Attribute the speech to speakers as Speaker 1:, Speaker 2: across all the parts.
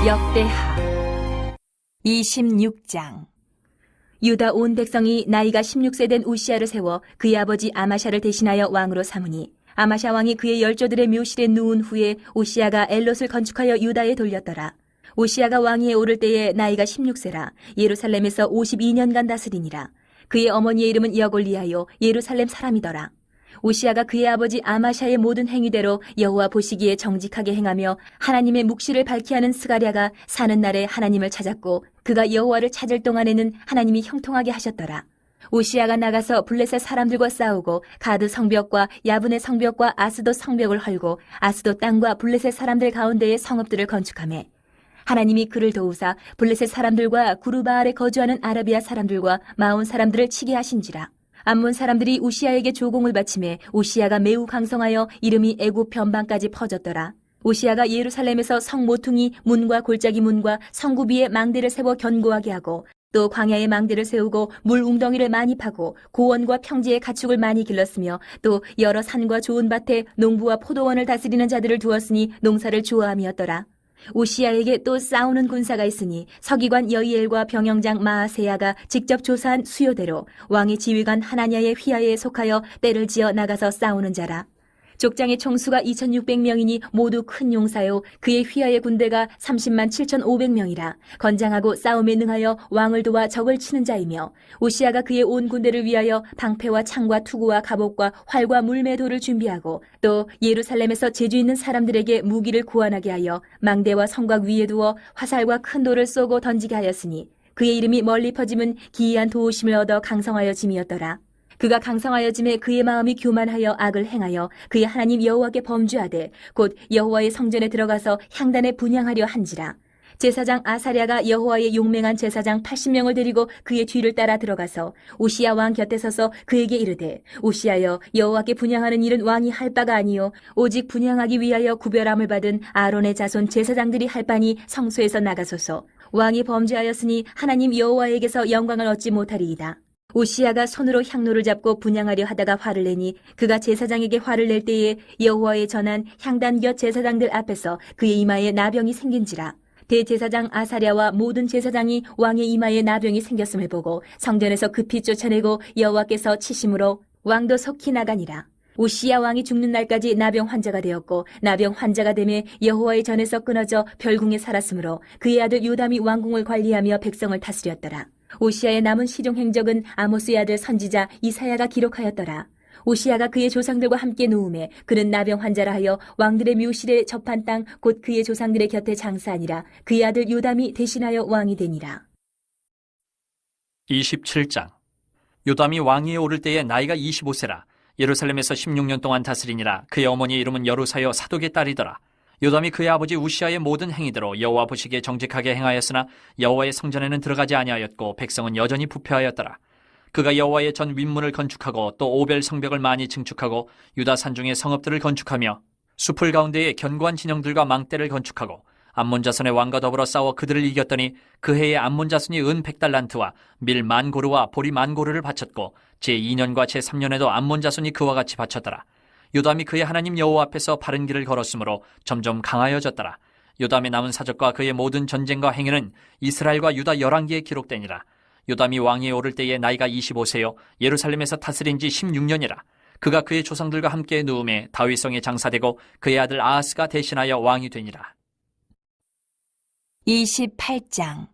Speaker 1: 역대하 26장. 유다 온 백성이 나이가 16세 된 우시야를 세워 그의 아버지 아마샤를 대신하여 왕으로 삼으니, 아마샤 왕이 그의 열조들의 묘실에 누운 후에 우시야가 엘롯을 건축하여 유다에 돌렸더라. 우시야가 왕위에 오를 때에 나이가 16세라 예루살렘에서 52년간 다스리니라. 그의 어머니의 이름은 여골리아요 예루살렘 사람이더라. 우시야가 그의 아버지 아마샤의 모든 행위대로 여호와 보시기에 정직하게 행하며 하나님의 묵시를 밝히 하는 스가랴가 사는 날에 하나님을 찾았고, 그가 여호와를 찾을 동안에는 하나님이 형통하게 하셨더라. 우시야가 나가서 블레셋 사람들과 싸우고 가드 성벽과 야분의 성벽과 아스돗 성벽을 헐고 아스돗 땅과 블레셋 사람들 가운데에 성읍들을 건축하매, 하나님이 그를 도우사 블레셋 사람들과 구르바알에 거주하는 아라비아 사람들과 마온 사람들을 치게 하신지라. 암몬 사람들이 우시야에게 조공을 바치매 우시야가 매우 강성하여 이름이 애굽 변방까지 퍼졌더라. 우시야가 예루살렘에서 성 모퉁이 문과 골짜기 문과 성구비에 망대를 세워 견고하게 하고, 또 광야에 망대를 세우고 물 웅덩이를 많이 파고 고원과 평지에 가축을 많이 길렀으며, 또 여러 산과 좋은 밭에 농부와 포도원을 다스리는 자들을 두었으니 농사를 좋아함이었더라. 우시야에게 또 싸우는 군사가 있으니 서기관 여이엘과 병영장 마아세야가 직접 조사한 수요대로 왕의 지휘관 하나냐의 휘하에 속하여 때를 지어 나가서 싸우는 자라. 족장의 총수가 2600명이니 모두 큰 용사요 그의 휘하의 군대가 30만 7500명이라 건장하고 싸움에 능하여 왕을 도와 적을 치는 자이며, 우시야가 그의 온 군대를 위하여 방패와 창과 투구와 갑옷과 활과 물매도를 준비하고, 또 예루살렘에서 재주 있는 사람들에게 무기를 구원하게 하여 망대와 성곽 위에 두어 화살과 큰 돌을 쏘고 던지게 하였으니, 그의 이름이 멀리 퍼짐은 기이한 도우심을 얻어 강성하여 짐이었더라. 그가 강성하여 짐에 그의 마음이 교만하여 악을 행하여 그의 하나님 여호와께 범죄하되 곧 여호와의 성전에 들어가서 향단에 분향하려 한지라. 제사장 아사랴가 여호와의 용맹한 제사장 80명을 데리고 그의 뒤를 따라 들어가서 우시야 왕 곁에 서서 그에게 이르되, 우시야여, 여호와께 분향하는 일은 왕이 할 바가 아니요 오직 분향하기 위하여 구별함을 받은 아론의 자손 제사장들이 할 바니 성소에서 나가소서. 왕이 범죄하였으니 하나님 여호와에게서 영광을 얻지 못하리이다. 우시야가 손으로 향로를 잡고 분향하려 하다가 화를 내니, 그가 제사장에게 화를 낼 때에 여호와의 전한 향단 곁 제사장들 앞에서 그의 이마에 나병이 생긴지라. 대제사장 아사랴와 모든 제사장이 왕의 이마에 나병이 생겼음을 보고 성전에서 급히 쫓아내고 여호와께서 치심으로 왕도 속히 나가니라. 우시야 왕이 죽는 날까지 나병 환자가 되었고, 나병 환자가 되매 여호와의 전에서 끊어져 별궁에 살았으므로 그의 아들 요담이 왕궁을 관리하며 백성을 다스렸더라. 우시야의 남은 시종 행적은 아모스의 아들 선지자 이사야가 기록하였더라. 우시야가 그의 조상들과 함께 누움에 그는 나병 환자라 하여 왕들의 묘실에 접한 땅 곧 그의 조상들의 곁에 장사하니라. 그의 아들 요담이 대신하여 왕이 되니라.
Speaker 2: 27장. 요담이 왕위에 오를 때에 나이가 25세라 예루살렘에서 16년 동안 다스리니라. 그의 어머니의 이름은 여루사여 사독의 딸이더라. 요담이 그의 아버지 우시야의 모든 행위대로 여호와 보시기에 정직하게 행하였으나 여호와의 성전에는 들어가지 아니하였고 백성은 여전히 부패하였더라. 그가 여호와의 전 윗문을 건축하고 또 오벨 성벽을 많이 증축하고 유다 산중의 성읍들을 건축하며 숲을 가운데에 견고한 진영들과 망대를 건축하고 암몬 자손의 왕과 더불어 싸워 그들을 이겼더니 그 해에 암몬 자손이 은 100달란트와 밀 10,000고르와 보리 10,000고르를 바쳤고 제2년과 제3년에도 암몬 자손이 그와 같이 바쳤더라. 요담이 그의 하나님 여호와 앞에서 바른 길을 걸었으므로 점점 강하여졌더라. 요담의 남은 사적과 그의 모든 전쟁과 행위는 이스라엘과 유다 11기에 기록되니라. 요담이 왕위에 오를 때에 나이가 25세요 예루살렘에서 다스린 지 16년이라. 그가 그의 조상들과 함께 누움에 다윗성에 장사되고 그의 아들 아하스가 대신하여 왕이 되니라.
Speaker 1: 28장.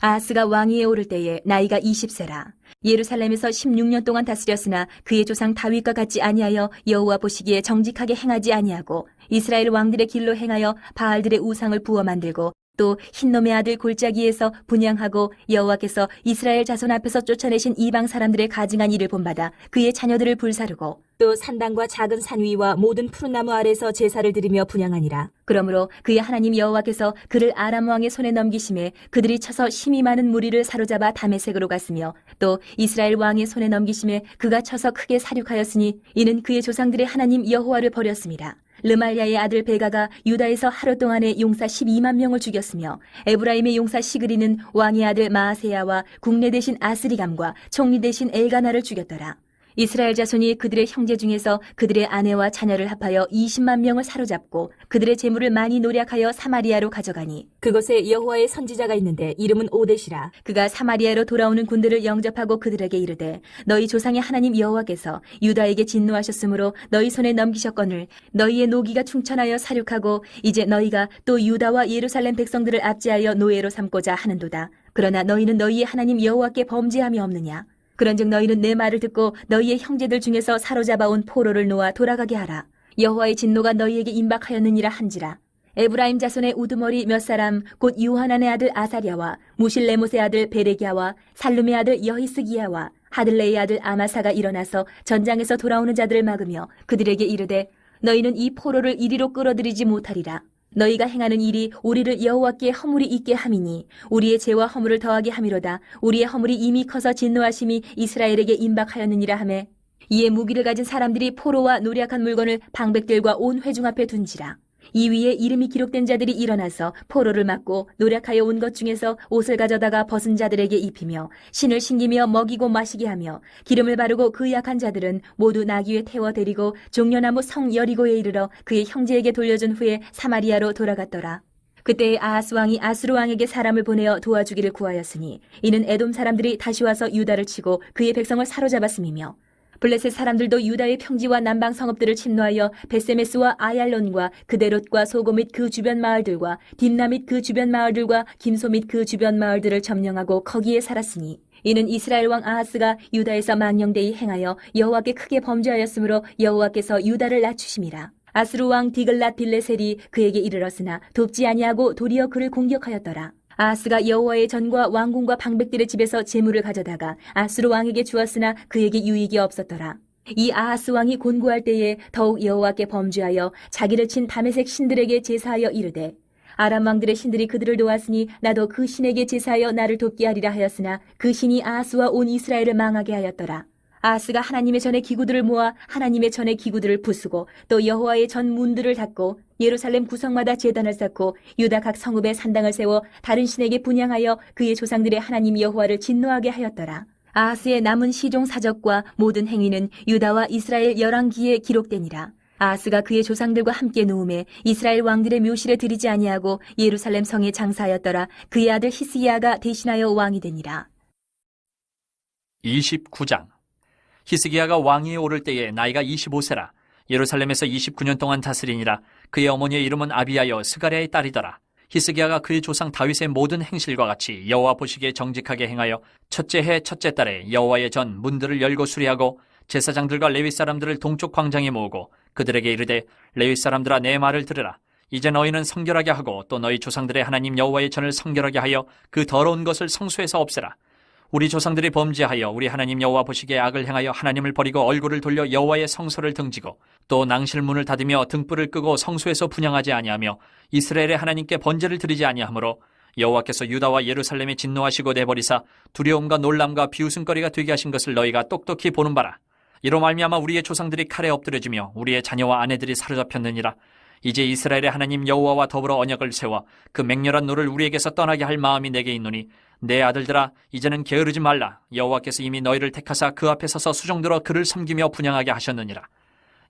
Speaker 1: 아하스가 왕위에 오를 때에 나이가 20세라. 예루살렘에서 16년 동안 다스렸으나 그의 조상 다윗과 같지 아니하여 여호와 보시기에 정직하게 행하지 아니하고 이스라엘 왕들의 길로 행하여 바알들의 우상을 부어 만들고, 또 흰놈의 아들 골짜기에서 분향하고 여호와께서 이스라엘 자손 앞에서 쫓아내신 이방 사람들의 가증한 일을 본받아 그의 자녀들을 불사르고, 또 산당과 작은 산 위와 모든 푸른 나무 아래서 제사를 드리며 분향하니라. 그러므로 그의 하나님 여호와께서 그를 아람 왕의 손에 넘기심에 그들이 쳐서 힘이 많은 무리를 사로잡아 다메섹으로 갔으며, 또 이스라엘 왕의 손에 넘기심에 그가 쳐서 크게 사륙하였으니 이는 그의 조상들의 하나님 여호와를 버렸습니다. 르말야의 아들 베가가 유다에서 하루 동안에 용사 12만 명을 죽였으며, 에브라임의 용사 시그리는 왕의 아들 마아세야와 국내 대신 아스리감과 총리 대신 엘가나를 죽였더라. 이스라엘 자손이 그들의 형제 중에서 그들의 아내와 자녀를 합하여 20만 명을 사로잡고 그들의 재물을 많이 노략하여 사마리아로 가져가니 그곳에 여호와의 선지자가 있는데 이름은 오뎃이라. 그가 사마리아로 돌아오는 군대를 영접하고 그들에게 이르되 너희 조상의 하나님 여호와께서 유다에게 진노하셨으므로 너희 손에 넘기셨거늘 너희의 노기가 충천하여 사륙하고 이제 너희가 또 유다와 예루살렘 백성들을 압제하여 노예로 삼고자 하는도다. 그러나 너희는 너희의 하나님 여호와께 범죄함이 없느냐? 그런즉 너희는 내 말을 듣고 너희의 형제들 중에서 사로잡아온 포로를 놓아 돌아가게 하라. 여호와의 진노가 너희에게 임박하였느니라 한지라. 에브라임 자손의 우두머리 몇 사람 곧 요하난의 아들 아사랴와 무실레못의 아들 베레기야와 살룸의 아들 여히스기야와 하들레의 아들 아마사가 일어나서 전장에서 돌아오는 자들을 막으며 그들에게 이르되 너희는 이 포로를 이리로 끌어들이지 못하리라. 너희가 행하는 일이 우리를 여호와께 허물이 있게 함이니 우리의 죄와 허물을 더하게 함이로다. 우리의 허물이 이미 커서 진노하심이 이스라엘에게 임박하였느니라 하매 이에 무기를 가진 사람들이 포로와 노략한 물건을 방백들과 온 회중 앞에 둔지라. 이 위에 이름이 기록된 자들이 일어나서 포로를 막고 노략하여 온 것 중에서 옷을 가져다가 벗은 자들에게 입히며 신을 신기며 먹이고 마시게 하며 기름을 바르고 그 약한 자들은 모두 나귀에 태워 데리고 종려나무 성 여리고에 이르러 그의 형제에게 돌려준 후에 사마리아로 돌아갔더라. 그때 아하스 왕이 아수르 왕에게 사람을 보내어 도와주기를 구하였으니 이는 에돔 사람들이 다시 와서 유다를 치고 그의 백성을 사로잡았음이며 블레셋 사람들도 유다의 평지와 남방 성읍들을 침노하여 베세메스와 아얄론과 그데롯과 소고 및 그 주변 마을들과 딥나 및 그 주변 마을들과 김소 및 그 주변 마을들을 점령하고 거기에 살았으니 이는 이스라엘 왕 아하스가 유다에서 망령되이 행하여 여호와께 크게 범죄하였으므로 여호와께서 유다를 낮추심이라. 아스루 왕 디글랏 빌레셀이 그에게 이르렀으나 돕지 아니하고 도리어 그를 공격하였더라. 아하스가 여호와의 전과 왕궁과 방백들의 집에서 재물을 가져다가 아수르 왕에게 주었으나 그에게 유익이 없었더라. 이 아하스 왕이 곤고할 때에 더욱 여호와께 범죄하여 자기를 친 다메섹 신들에게 제사하여 이르되 아람 왕들의 신들이 그들을 도왔으니 나도 그 신에게 제사하여 나를 돕게 하리라 하였으나 그 신이 아하스와 온 이스라엘을 망하게 하였더라. 아하스가 하나님의 전의 기구들을 모아 하나님의 전의 기구들을 부수고 또 여호와의 전 문들을 닫고 예루살렘 구성마다 제단을 쌓고 유다 각 성읍에 산당을 세워 다른 신에게 분향하여 그의 조상들의 하나님 여호와를 진노하게 하였더라. 아하스의 남은 시종 사적과 모든 행위는 유다와 이스라엘 열왕기에 기록되니라. 아하스가 그의 조상들과 함께 누움에 이스라엘 왕들의 묘실에 들이지 아니하고 예루살렘 성에 장사하였더라. 그의 아들 히스기야가 대신하여 왕이 되니라.
Speaker 2: 29장. 히스기야가 왕위에 오를 때에 나이가 25세라. 예루살렘에서 29년 동안 다스리니라. 그의 어머니의 이름은 아비야여 스가랴의 딸이더라. 히스기야가 그의 조상 다윗의 모든 행실과 같이 여호와 보시기에 정직하게 행하여 첫째 해 첫째 달에 여호와의 전 문들을 열고 수리하고 제사장들과 레위 사람들을 동쪽 광장에 모으고 그들에게 이르되 레위 사람들아 내 말을 들으라. 이제 너희는 성결하게 하고 또 너희 조상들의 하나님 여호와의 전을 성결하게 하여 그 더러운 것을 성소에서 없애라. 우리 조상들이 범죄하여 우리 하나님 여호와 보시기에 악을 행하여 하나님을 버리고 얼굴을 돌려 여호와의 성소를 등지고 또 낭실문을 닫으며 등불을 끄고 성소에서 분향하지 아니하며 이스라엘의 하나님께 번제를 드리지 아니하므로 여호와께서 유다와 예루살렘에 진노하시고 내버리사 두려움과 놀람과 비웃음거리가 되게 하신 것을 너희가 똑똑히 보는 바라. 이로 말미암아 우리의 조상들이 칼에 엎드려지며 우리의 자녀와 아내들이 사로잡혔느니라. 이제 이스라엘의 하나님 여호와와 더불어 언약을 세워 그 맹렬한 노를 우리에게서 떠나게 할 마음이 내게 있노니 내 아들들아 이제는 게으르지 말라. 여호와께서 이미 너희를 택하사 그 앞에 서서 수종들어 그를 섬기며 분향하게 하셨느니라.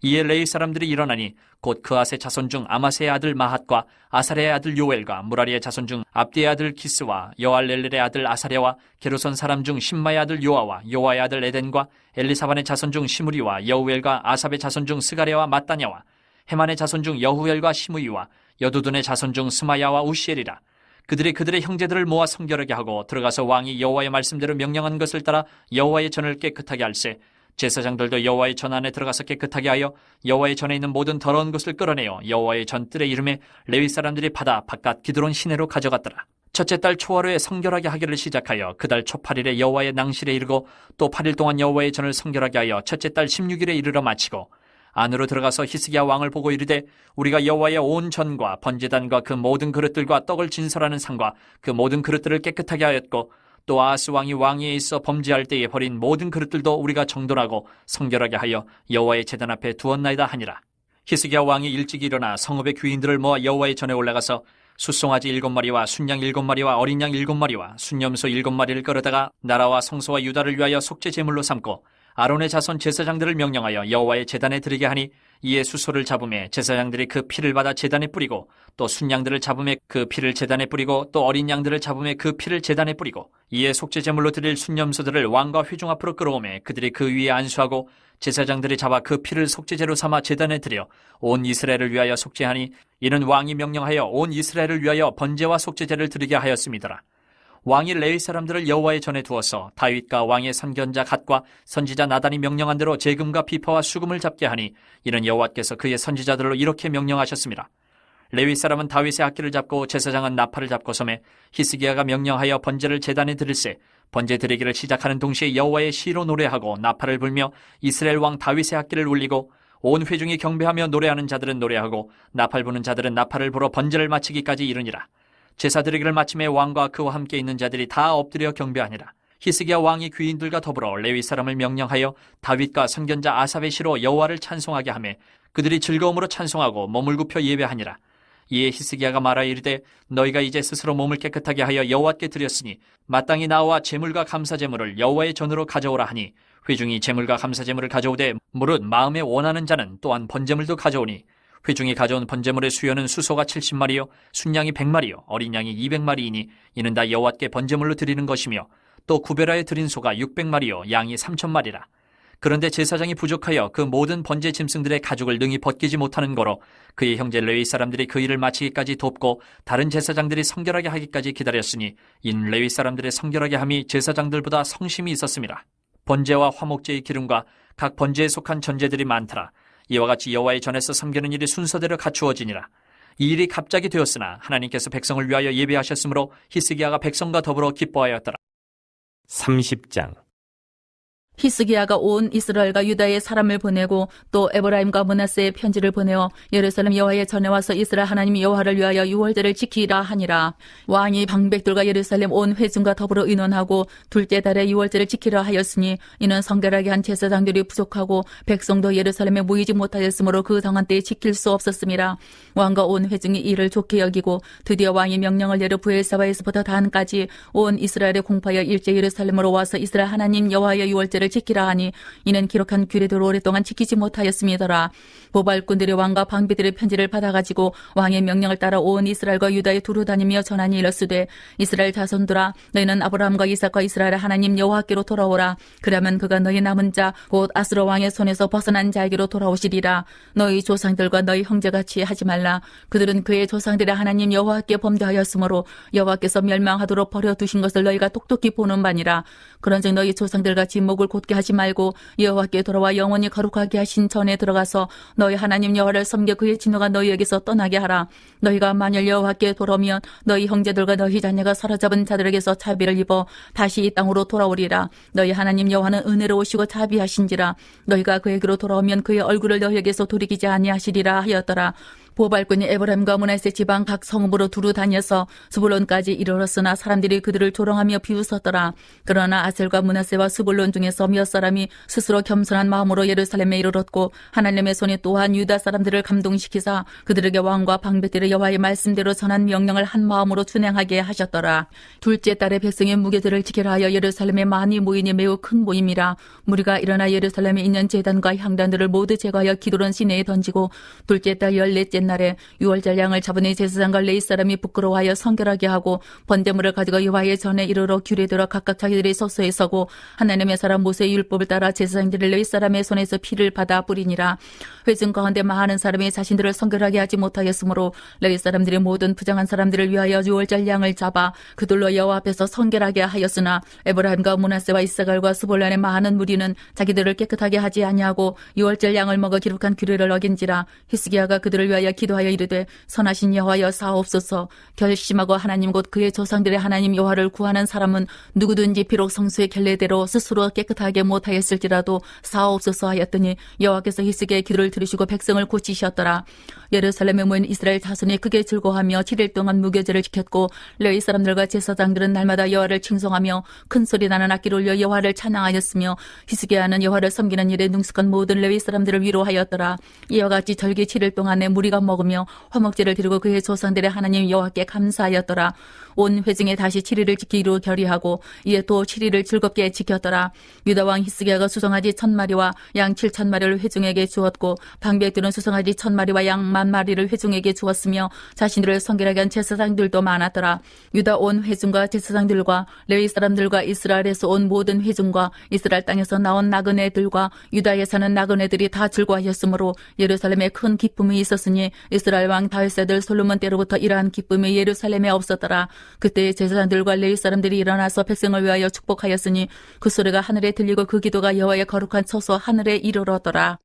Speaker 2: 이에 레위 사람들이 일어나니 곧 그아스의 자손 중 아마세의 아들 마핫과 아사랴의 아들 요엘과 무라리의 자손 중 압디의 아들 기스와 여알렐렐의 아들 아사랴와 게르손 사람 중 심마의 아들 요아와 요아의 아들 에덴과 엘리사반의 자손 중 시므리와 여우엘과 아삽의 자손 중 스가랴와 마따냐와 헤만의 자손 중 여후엘과 시므이와 여두둔의 자손 중 스마야와 우시엘이라. 그들의 형제들을 모아 성결하게 하고 들어가서 왕이 여호와의 말씀대로 명령한 것을 따라 여호와의 전을 깨끗하게 할세. 제사장들도 여호와의 전 안에 들어가서 깨끗하게 하여 여호와의 전에 있는 모든 더러운 것을 끌어내어 여호와의 전 뜰의 이름에 레위 사람들이 받아 바깥 기드론 시내로 가져갔더라. 첫째 달 초하루에 성결하게 하기를 시작하여 그 달 초 8일에 여호와의 낭실에 이르고 또 8일 동안 여호와의 전을 성결하게 하여 첫째 달 16일에 이르러 마치고 안으로 들어가서 히스기야 왕을 보고 이르되 우리가 여호와의 온 전과 번제단과 그 모든 그릇들과 떡을 진설하는 상과 그 모든 그릇들을 깨끗하게 하였고 또 아하스 왕이 왕위에 있어 범죄할 때에 버린 모든 그릇들도 우리가 정돈하고 성결하게 하여 여호와의 제단 앞에 두었나이다 하니라. 히스기야 왕이 일찍 일어나 성읍의 귀인들을 모아 여호와의 전에 올라가서 숫송아지 7마리와 순양 7마리와 어린 양 7마리와 순염소 7마리를 끌어다가 나라와 성소와 유다를 위하여 속죄 제물로 삼고 아론의 자손 제사장들을 명령하여 여호와의 제단에 드리게 하니 이에 수소를 잡음에 제사장들이 그 피를 받아 제단에 뿌리고 또 순양들을 잡음에 그 피를 제단에 뿌리고 또 어린 양들을 잡음에 그 피를 제단에 뿌리고 이에 속죄 제물로 드릴 순념소들을 왕과 회중 앞으로 끌어오매 그들이 그 위에 안수하고 제사장들이 잡아 그 피를 속죄제로 삼아 제단에 드려 온 이스라엘을 위하여 속죄하니 이는 왕이 명령하여 온 이스라엘을 위하여 번제와 속죄제를 드리게 하였음이더라. 왕이 레위 사람들을 여호와의 전에 두어서 다윗과 왕의 선견자 갓과 선지자 나단이 명령한 대로 재금과 비파와 수금을 잡게 하니 이는 여호와께서 그의 선지자들로 이렇게 명령하셨습니다. 레위 사람은 다윗의 악기를 잡고 제사장은 나팔을 잡고 섬에 히스기야가 명령하여 번제를 제단에 드릴새 번제 드리기를 시작하는 동시에 여호와의 시로 노래하고 나팔을 불며 이스라엘 왕 다윗의 악기를 울리고 온 회중이 경배하며 노래하는 자들은 노래하고 나팔 부는 자들은 나팔을 불어 번제를 마치기까지 이르니라. 제사 드리기를 마침에 왕과 그와 함께 있는 자들이 다 엎드려 경배하니라. 히스기야 왕이 귀인들과 더불어 레위 사람을 명령하여 다윗과 선견자 아삽의 시로 여호와를 찬송하게 하매 그들이 즐거움으로 찬송하고 몸을 굽혀 예배하니라. 이에 히스기야가 말하여 이르되 너희가 이제 스스로 몸을 깨끗하게 하여 여호와께 드렸으니 마땅히 나와 제물과 감사제물을 여호와의 전으로 가져오라 하니 회중이 제물과 감사제물을 가져오되 무릇 마음에 원하는 자는 또한 번제물도 가져오니 회중이 가져온 번제물의 수요는 수소가 70마리요 순양이 100마리요 어린 양이 200마리이니 이는 다 여호와께 번제물로 드리는 것이며 또 구별하여 드린 소가 600마리요 양이 3,000마리라. 그런데 제사장이 부족하여 그 모든 번제 짐승들의 가죽을 능히 벗기지 못하는 거로 그의 형제 레위 사람들이 그 일을 마치기까지 돕고 다른 제사장들이 성결하게 하기까지 기다렸으니 이는 레위 사람들의 성결하게 함이 제사장들보다 성심이 있었습니다. 번제와 화목제의 기름과 각 번제에 속한 전제들이 많더라. 이와 같이 여호와의 전에서 섬기는 일이 순서대로 갖추어지니라. 이 일이 갑자기 되었으나 하나님께서 백성을 위하여 예배하셨으므로 히스기야가 백성과 더불어 기뻐하였더라.
Speaker 3: 30장.
Speaker 4: 히스기야가 온 이스라엘과 유다의 사람을 보내고 또 에브라임과 므낫세의 편지를 보내어 예루살렘 여호와의 전에 와서 이스라엘 하나님 여호와를 위하여 유월절을 지키라 하니라. 왕이 방백들과 예루살렘 온 회중과 더불어 의논하고 둘째 달에 유월절을 지키라 하였으니 이는 성결하게 한 제사장들이 부족하고 백성도 예루살렘에 모이지 못하였으므로 그 정한 때에 지킬 수 없었음이라. 왕과 온 회중이 이를 좋게 여기고 드디어 왕이 명령을 내려 브엘사바에서부터 단까지 온 이스라엘에 공파하여 일제 예루살렘으로 와서 이스라엘 하나님 여호와의 유월절을 지키라 하니 이는 기록한 규례대로 오랫동안 지키지 못하였음이더라. 보발꾼들이 왕과 방비들의 편지를 받아가지고 왕의 명령을 따라 온 이스라엘과 유다에 두루 다니며 전하니 이르시되 이스라엘 자손들아 너희는 아브라함과 이삭과 이스라엘의 하나님 여호와께로 돌아오라. 그러면 그가 너희 남은 자 곧 아스로 왕의 손에서 벗어난 자에게로 돌아오시리라. 너희 조상들과 너희 형제같이 하지 말라. 그들은 그의 조상들의 하나님 여호와께 범죄하였으므로 여호와께서 멸망하도록 버려두신 것을 너희가 똑똑히 보는 바니라. 그런즉 너희 조상들같이 목을 곧게 하지 말고 여호와께 돌아와 영원히 거룩하게 하신 전에 들어가서 너희 하나님 여호와를 섬겨 그의 진노가 너희에게서 떠나게 하라. 너희가 만일 여호와께 돌아오면 너희 형제들과 너희 자녀가 사로잡은 자들에게서 자비를 입어 다시 이 땅으로 돌아오리라. 너희 하나님 여호와는 은혜로우시고 자비하신지라. 너희가 그에게로 돌아오면 그의 얼굴을 너희에게서 돌이키지 아니하시리라 하였더라. 보발꾼이 에브라임과 므낫세 지방 각 성읍으로 두루 다녀서 스불론까지 이르렀으나 사람들이 그들을 조롱하며 비웃었더라. 그러나 아셀과 므낫세와 스불론 중에서 몇 사람이 스스로 겸손한 마음으로 예루살렘에 이르렀고 하나님의 손이 또한 유다 사람들을 감동시키사 그들에게 왕과 방백들의 여호와의 말씀대로 전한 명령을 한 마음으로 준행하게 하셨더라. 둘째 달에 백성의 무게들을 지키라 하여 예루살렘에 많이 모이니 매우 큰 모임이라. 무리가 일어나 예루살렘에 있는 제단과 향단들을 모두 제거하여 기도론 시내에 던지고 둘째 달 14째 날에 유월절 양을 잡으니 제사장과 레위 사람이 부끄러워하여 성결하게 하고 번제물을 가지고 여호와의 전에 이르러 규례대로 각각 자기들의 소서에 서고 하나님의 사람 모세의 율법을 따라 제사장들이 레위 사람의 손에서 피를 받아 뿌리니라. 회중 가운데 많은 사람이 자신들을 성결하게 하지 못하였으므로 레위 사람들이 모든 부정한 사람들을 위하여 유월절 양을 잡아 그들로 여호와 앞에서 성결하게 하였으나 에브라임과 므낫세와 이사갈과 스볼란의 많은 무리는 자기들을 깨끗하게 하지 아니하고 유월절 양을 먹어 기록한 규례를 어긴지라. 히스기야가 그들을 위하여 기도하여 이르되 선하신 여호와여 사옵소서. 결심하고 하나님 곧 그의 조상들의 하나님 여호와를 구하는 사람은 누구든지 비록 성수의 결례대로 스스로 깨끗하게 못하였을지라도 사옵소서 하였더니 여호와께서 히스기야의 기도를 들으시고 백성을 고치셨더라. 예루살렘에 모인 이스라엘 자손이 크게 즐거워하며 7일 동안 무교제를 지켰고 레위 사람들과 제사장들은 날마다 여호와를 칭송하며 큰 소리 나는 악기를 올려 여호와를 찬양하였으며 히스기야는 여호와를 섬기는 일에 능숙한 모든 레위 사람들을 위로하였더라. 이와 같이 절기 7일 동안에 무리가 먹으며 화목제를 드리고 그의 조상들의 하나님 여호와께 감사하였더라. 온 회중에 다시 7일을 지키기로 결의하고 이에 또 7일을 즐겁게 지켰더라. 유다 왕 히스기야가 수송아지 1000마리와 양 7000마리를 회중에게 주었고 방백들은 수송아지 1000마리와 양 10,000마리를 회중에게 주었으며 자신들을 성결하게 한 제사장들도 많았더라. 유다 온 회중과 제사장들과 레위 사람들과 이스라엘에서 온 모든 회중과 이스라엘 땅에서 나온 나그네들과 유다에 사는 나그네들이 다 즐거워하였으므로 예루살렘에 큰 기쁨이 있었으니 이스라엘 왕 다윗의 아들 솔로몬 때로부터 이러한 기쁨이 예루살렘에 없었더라. 그때 제사장들과 레위 사람들이 일어나서 백성을 위하여 축복하였으니 그 소리가 하늘에 들리고 그 기도가 여호와의 거룩한 처소 하늘에 이르렀더라.